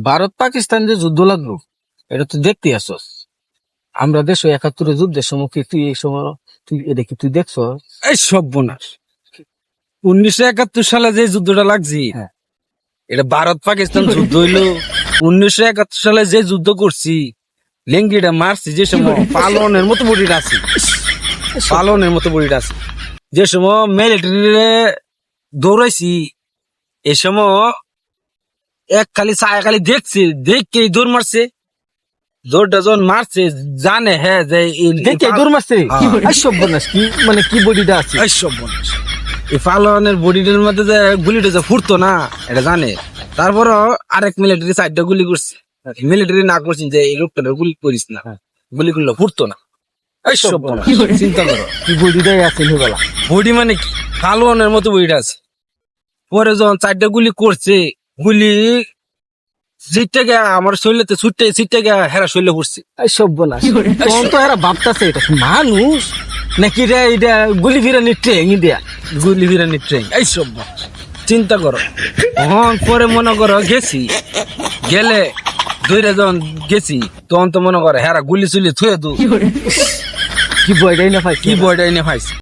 ভারত পাকিস্তান যে যুদ্ধ লাগলো এটা তো দেখতে আসস। আমরা 1971 যুদ্ধের সম্মুখীন, তুই এই সময় তুই এটা কি তুই দেখছ? এই সর্বনাশ, 1971 সালে যে যুদ্ধটা লাগছে হ্যাঁ। এটা ভারত পাকিস্তান যুদ্ধ হইলো। 1971 সালে যে যুদ্ধ করছি, লেঙ্গিটা মারছি যে সময় পালনের মতো বডিটা আছে, পালনের মতো বডিটা আছে। যে সময় মিলিটারি দৌড়াইছি, এ সময় এক খালি ছায়া খালি দেখছে, দেখে দৌড় মারছে। দৌড়টা যখন মারছে জানে হ্যাঁ যে দেখে দূর মারছে। হ্যাঁ। এই সর্বনাশ, কি মানে কি বডিটা আছে? এই সর্বনাশ, এই পালনের বডিটার মধ্যে যে গুলিটা যে ফুটতো না এটা জানে। তারপরও আরেক মিলিটারি সাইডটা গুলি করছে, মিলিটারি না করছেন যে এই লোকটা গুলি করিস না, গুলি করলে ফুটতো না। এই সর্বনাশ, চিন্তা করো কি বডিটাই আছে বেলা। বডি মানে কি পালনের মতো বডিটা আছে। পরে যখন চারটা গুলি করছে, গুলি জিততে গিয়ে আমার শরীরেতে ছুটতে ছিটতে গিয়ে হেরা শরীরে পড়ছে। এই সর্বনাশ, তখন তো এরা ভাবতাছে এটা কি মানুষ নাকি রে, এটা গুলি ফিরানি ট্রেন ইন্ডিয়া। গুলি ফিরানি ট্রেন। এই সব চিন্তা করো। তখন পরে মনে করো গেছি, গেলে দুইটা যখন গেছি তখন তো মনে করো হেরা গুলি চুলি থুয়ে দু কি বয়টাই না ভাই, কি বয়টা এনে পাইছে।